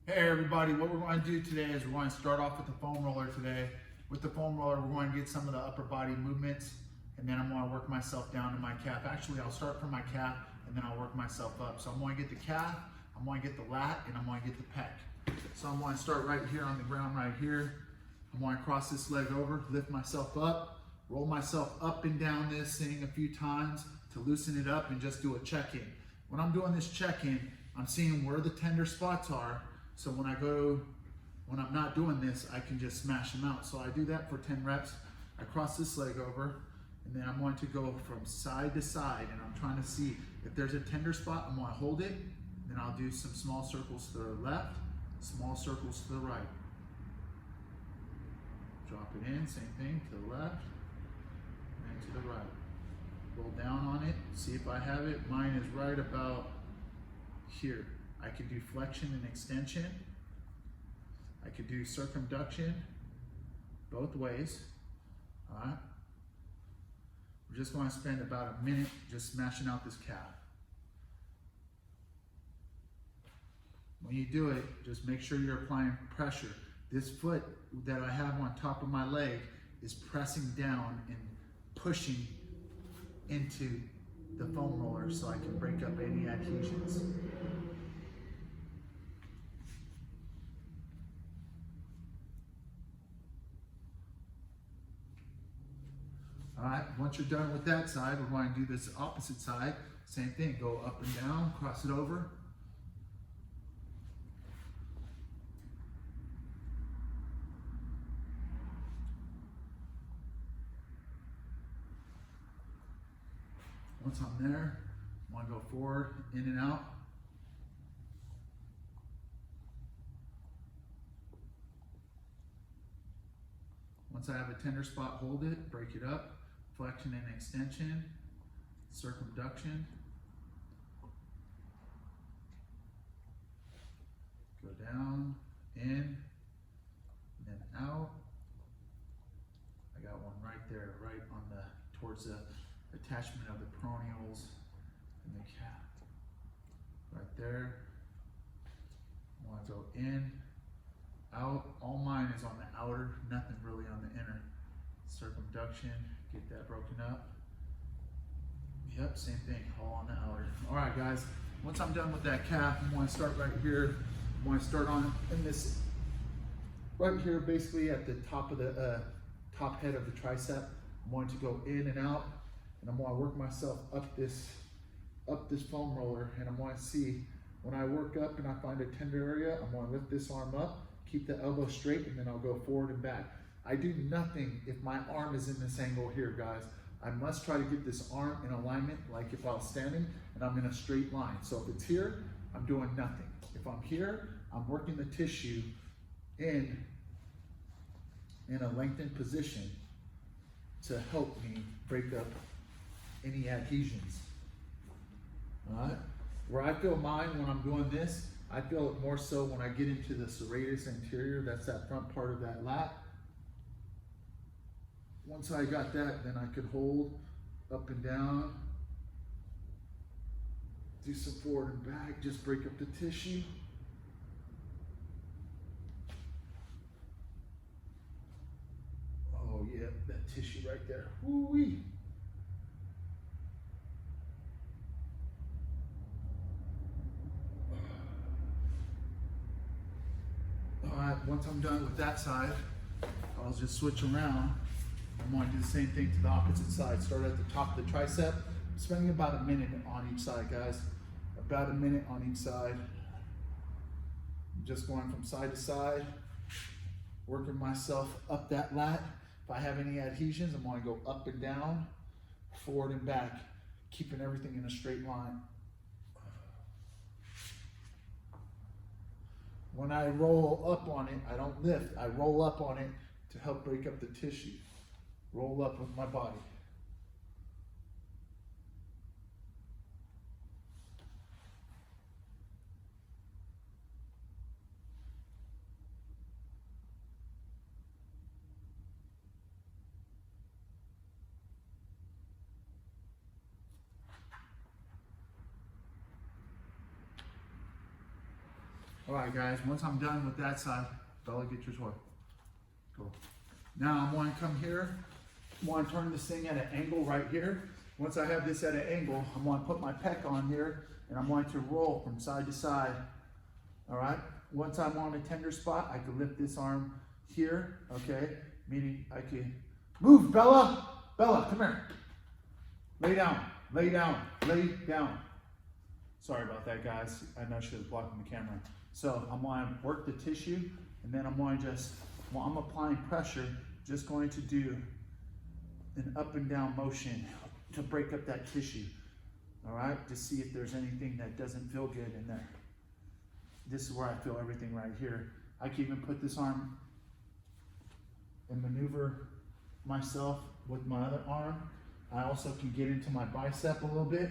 Hey everybody, what we're going to do today is we're going to start off with the foam roller today. With the foam roller, we're going to get some of the upper body movements, and then I'm going to work myself down to my calf. Actually, I'll start from my calf and then I'll work myself up. So I'm going to get the calf, I'm going to get the lat, and I'm going to get the pec. So I'm going to start right here on the ground right here. I'm going to cross this leg over, lift myself up, roll myself up and down this thing a few times to loosen it up and just do a check-in. When I'm doing this check-in, I'm seeing where the tender spots are. So when I'm not doing this, I can just smash them out. So I do that for 10 reps. I cross this leg over, and then I'm going to go from side to side, and I'm trying to see if there's a tender spot. I'm going to hold it, then I'll do some small circles to the left, small circles to the right. Drop it in, same thing, to the left, and to the right. Roll down on it, see if I have it. Mine is right about here. I could do flexion and extension. I could do circumduction, both ways. All right. We're just going to spend about a minute just smashing out this calf. When you do it, just make sure you're applying pressure. This foot that I have on top of my leg is pressing down and pushing into the foam roller so I can break up any adhesions. All right, once you're done with that side, we're going to do this opposite side. Same thing, go up and down, cross it over. Once I'm there, I want to go forward, in and out. Once I have a tender spot, hold it, break it up. Flexion and extension, circumduction. Go down, in, and then out. I got one right there, right on towards the attachment of the peroneals and the calf. Right there. I want to go in, out. All mine is on the outer, nothing really on the inner. Circumduction, get that broken up. Yep, same thing, all on the outer. All right, guys, once I'm done with that calf, I'm going to start right here. I'm going to start on in this, right here, basically at the top of the top head of the tricep. I'm going to go in and out, and I'm going to work myself up this foam roller, and I'm going to see when I work up and I find a tender area, I'm going to lift this arm up, keep the elbow straight, and then I'll go forward and back. I do nothing if my arm is in this angle here, guys. I must try to get this arm in alignment like if I was standing and I'm in a straight line. So if it's here, I'm doing nothing. If I'm here, I'm working the tissue in a lengthened position to help me break up any adhesions. All right? Where I feel mine when I'm doing this, I feel it more so when I get into the serratus anterior. That's that front part of that lat. Once I got that, then I could hold up and down, do some forward and back, just break up the tissue. Oh yeah, that tissue right there. Woo-wee. All right, once I'm done with that side, I'll just switch around. I'm going to do the same thing to the opposite side. Start at the top of the tricep. I'm spending about a minute on each side, guys. About a minute on each side. I'm just going from side to side, working myself up that lat. If I have any adhesions, I'm going to go up and down, forward and back, keeping everything in a straight line. When I roll up on it, I don't lift. I roll up on it to help break up the tissue. Roll up with my body. All right, guys, once I'm done with that side, Bella, get your toy. Cool. Now I'm going to come here. I want to turn this thing at an angle right here. Once I have this at an angle, I'm going to put my pec on here and I'm going to roll from side to side. All right. Once I'm on a tender spot, I can lift this arm here. Okay. Meaning I can move, Bella. Bella, come here. Lay down. Lay down. Lay down. Sorry about that, guys. I know she was blocking the camera. So I'm going to work the tissue and then I'm going to just, while I'm applying pressure, just going to do an up and down motion to break up that tissue. All right, to see if there's anything that doesn't feel good in there. This is where I feel everything right here. I can even put this arm and maneuver myself with my other arm. I also can get into my bicep a little bit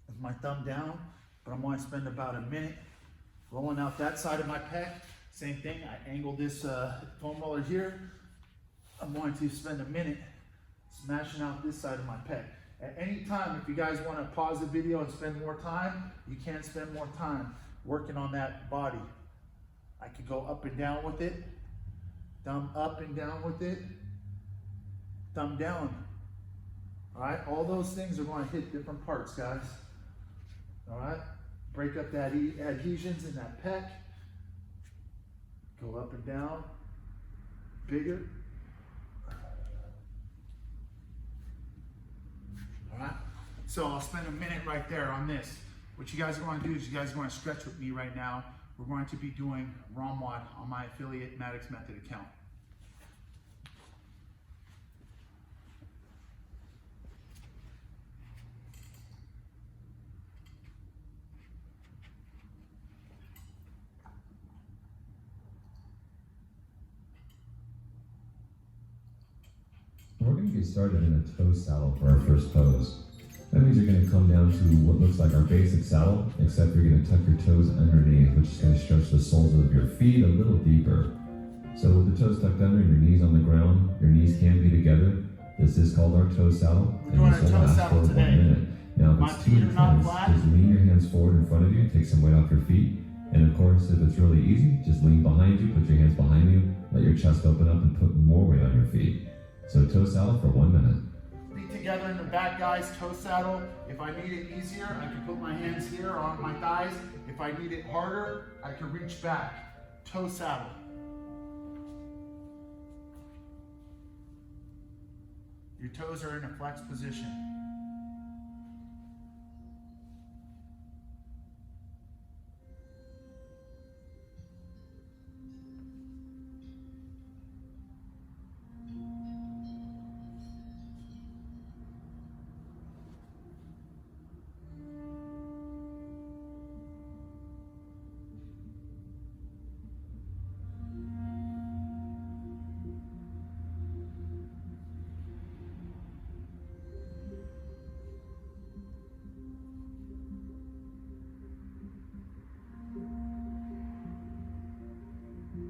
with my thumb down, but I'm going to spend about a minute rolling out that side of my pec. Same thing, I angle this foam roller here. I'm going to spend a minute smashing out this side of my pec. At any time, if you guys want to pause the video and spend more time, you can spend more time working on that body. I could go up and down with it, thumb up and down with it, thumb down. All right, all those things are going to hit different parts, guys. All right, break up that adhesions in that pec. Go up and down, bigger. All right, so I'll spend a minute right there on this. What you guys are going to do is you guys are going to stretch with me right now. We're going to be doing ROMWOD on my affiliate Maddox Method account. We're going to get started in a toe saddle for our first pose. That means you're going to come down to what looks like our basic saddle, except you're going to tuck your toes underneath, which is going to stretch the soles of your feet a little deeper. So with the toes tucked under and your knees on the ground, your knees can be together. This is called our toe saddle. We're doing our toe saddle today. 1 minute. Now if it's too intense, just lean your hands forward in front of you and take some weight off your feet. And of course, if it's really easy, just lean behind you, put your hands behind you, let your chest open up and put more weight on your feet. So toe saddle for 1 minute. Feet together in the back, guys, toe saddle. If I need it easier, I can put my hands here on my thighs. If I need it harder, I can reach back. Toe saddle. Your toes are in a flex position.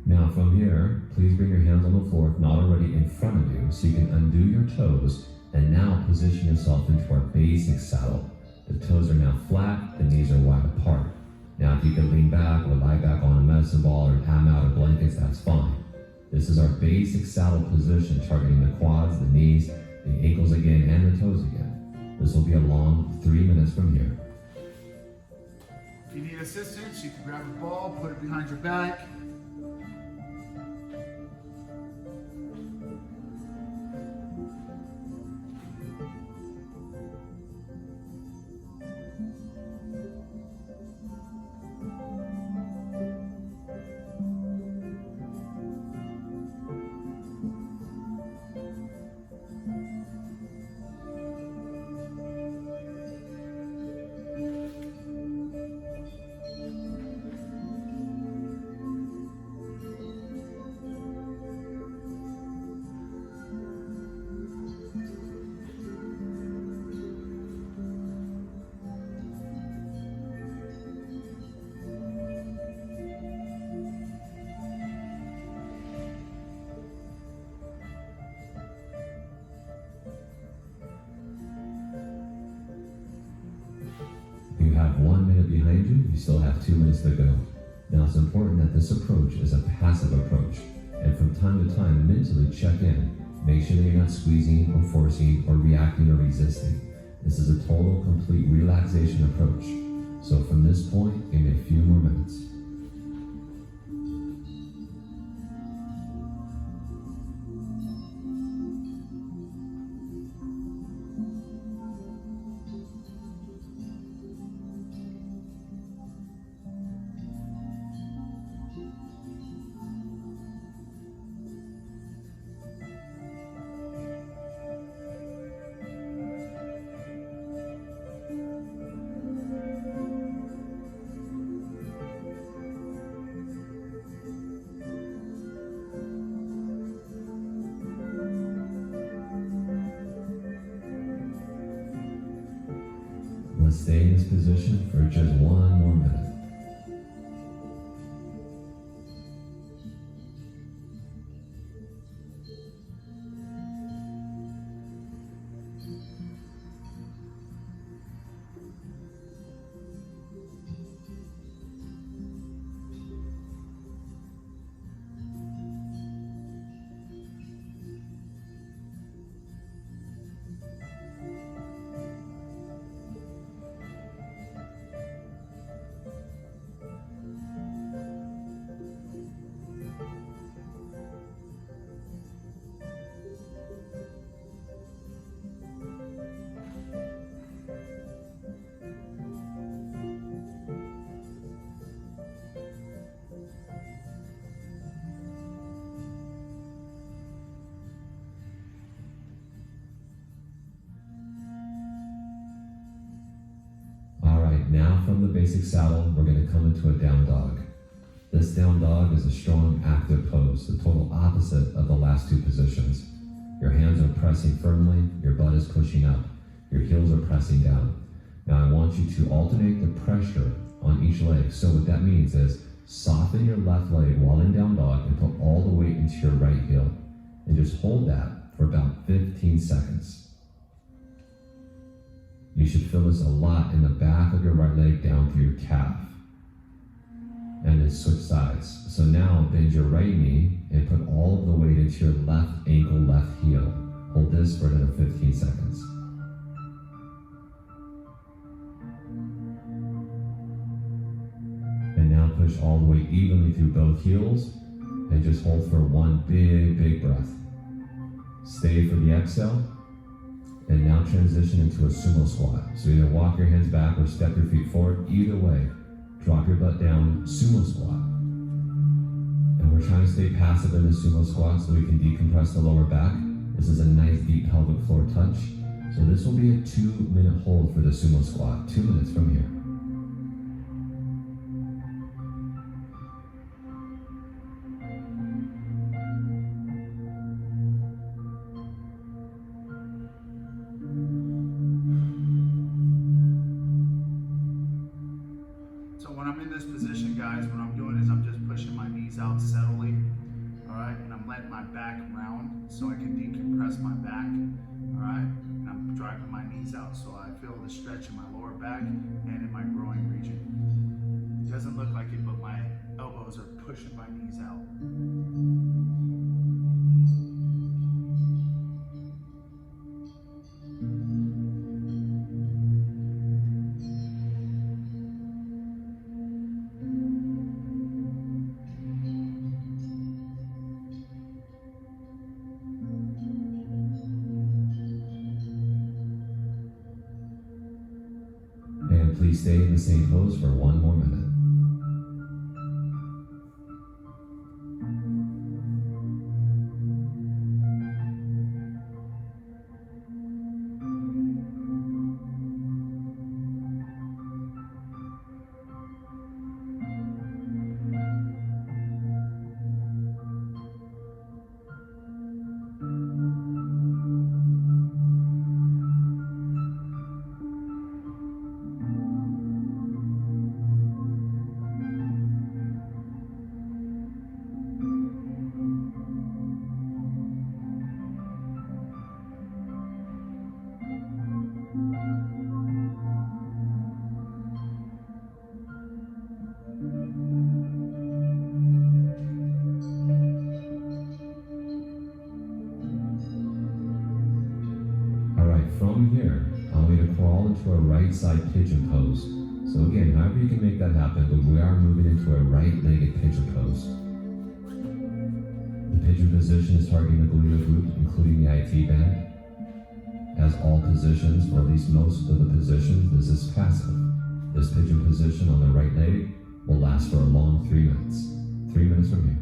Now from here, please bring your hands on the floor if not already in front of you so you can undo your toes and now position yourself into our basic saddle. The toes are now flat, the knees are wide apart. Now if you can lean back or lie back on a medicine ball or ham out of blankets, that's fine. This is our basic saddle position targeting the quads, the knees, the ankles again, and the toes again. This will be a long 3 minutes from here. If you need assistance, you can grab a ball, put it behind your back. still have 2 minutes to go. Now it's important that this approach is a passive approach, and from time to time mentally check in. Make sure that you're not squeezing or forcing or reacting or resisting. This is a total, complete relaxation approach. So from this point, give me a few more minutes. Let's stay in this position for just 1 more minute. Now from the basic saddle, we're going to come into a down dog. This down dog is a strong, active pose, the total opposite of the last 2 positions. Your hands are pressing firmly, your butt is pushing up, your heels are pressing down. Now I want you to alternate the pressure on each leg. So what that means is soften your left leg while in down dog and put all the weight into your right heel. And just hold that for about 15 seconds. You should feel this a lot in the back of your right leg down through your calf. And then switch sides. So now bend your right knee and put all of the weight into your left ankle, left heel. Hold this for another 15 seconds. And now push all the weight evenly through both heels and just hold for 1 big, big breath. Stay for the exhale. And now transition into a sumo squat. So either walk your hands back or step your feet forward. Either way, drop your butt down, sumo squat. And we're trying to stay passive in the sumo squat so we can decompress the lower back. This is a nice deep pelvic floor touch. So this will be a 2-minute hold for the sumo squat. 2 minutes from here. Position, guys, what I'm doing is I'm just pushing my knees out steadily, all right, and I'm letting my back round so I can decompress my back, all right, and I'm driving my knees out so I feel the stretch in my lower back and in my groin region. It doesn't look like it, but my elbows are pushing my knees out. Please stay in the same pose for 1 more minute. from here, I want you to crawl into a right side pigeon pose. So again, however you can make that happen, but we are moving into a right-legged pigeon pose. The pigeon position is targeting the gluteal glute, including the IT band. As all positions, or at least most of the positions, this is passive. This pigeon position on the right leg will last for a long 3 minutes. 3 minutes from here.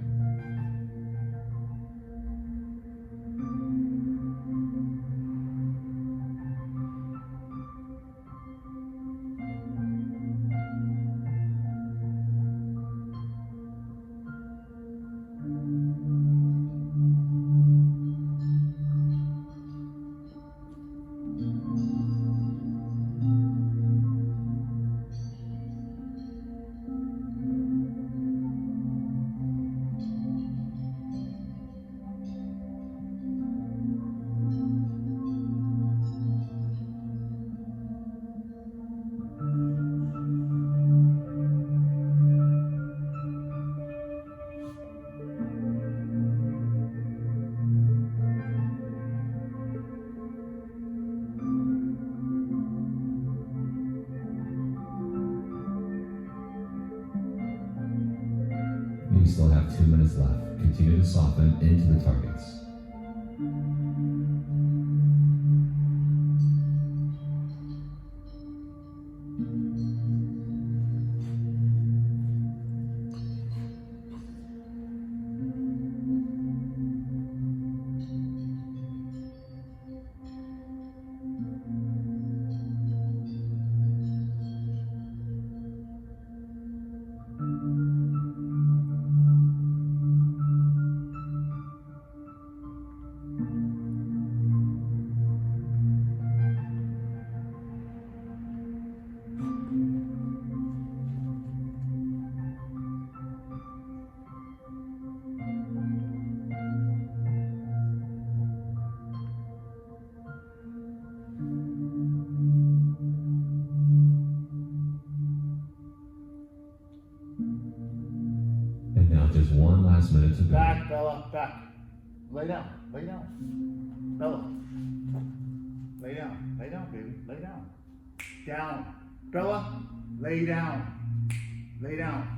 You still have 2 minutes left. Continue to soften into the targets. And now just 1 last minute to go. Back, Bella, back. Lay down, lay down. Bella. Lay down, baby, lay down. Down. Bella, lay down. Lay down.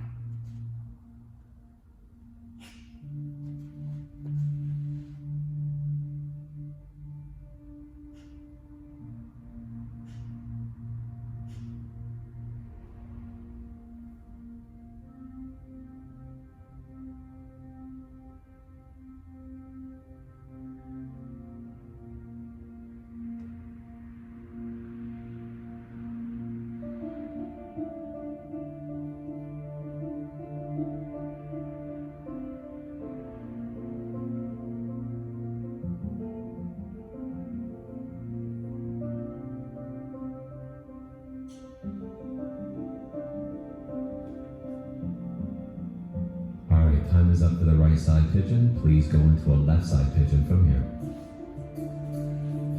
Time is up for the right side pigeon. Please go into a left side pigeon from here.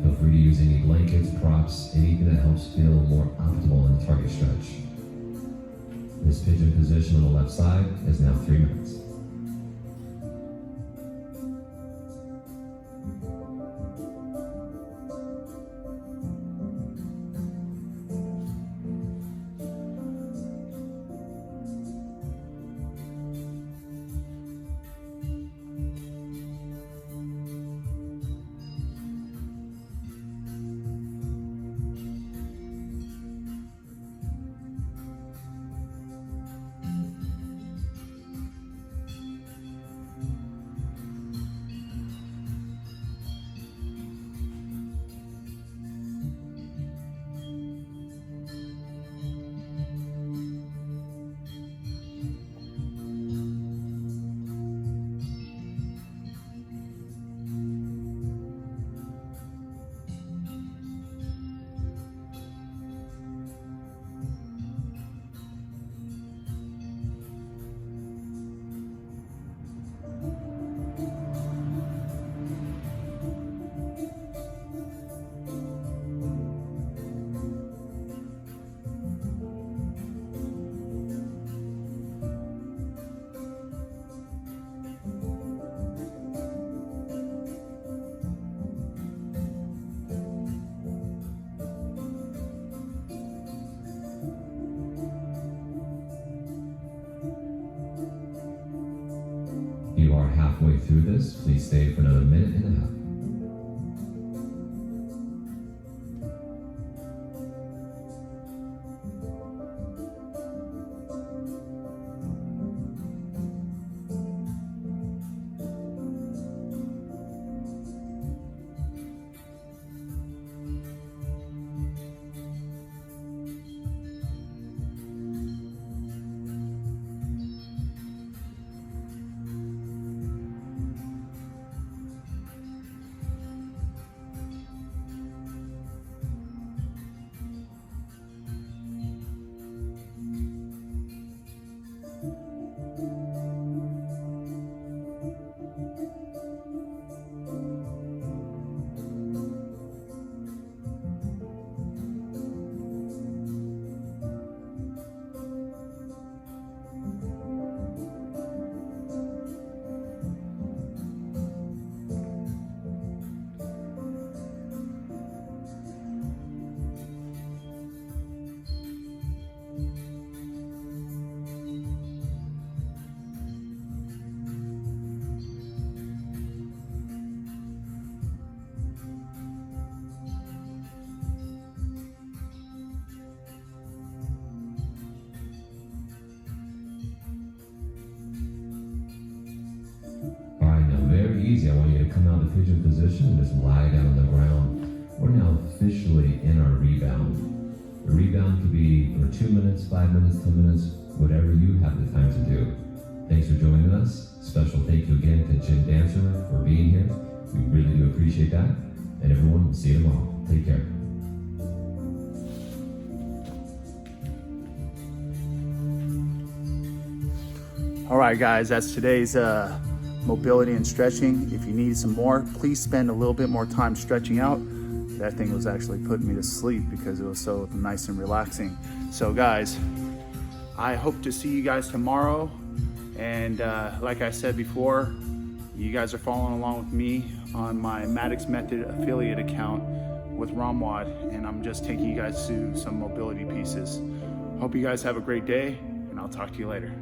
Feel free to use any blankets, props, anything that helps feel more optimal in the target stretch. This pigeon position on the left side is now 3 minutes. halfway through this, please stay for another minute and a half. Easy. I want you to come out of the pigeon position and just lie down on the ground. We're now officially in our rebound. The rebound could be for 2 minutes, 5 minutes, 10 minutes, whatever you have the time to do. Thanks for joining us. Special thank you again to Jim Dancer for being here. We really do appreciate that. And everyone, we'll see you tomorrow. Take care. All right, guys, that's today's mobility and stretching. If you need some more, please spend a little bit more time stretching out. That thing was actually putting me to sleep because it was so nice and relaxing. So guys, I hope to see you guys tomorrow. And like I said before, you guys are following along with me on my Maddox Method affiliate account with Ramwad, and I'm just taking you guys through some mobility pieces. Hope you guys have a great day, and I'll talk to you later.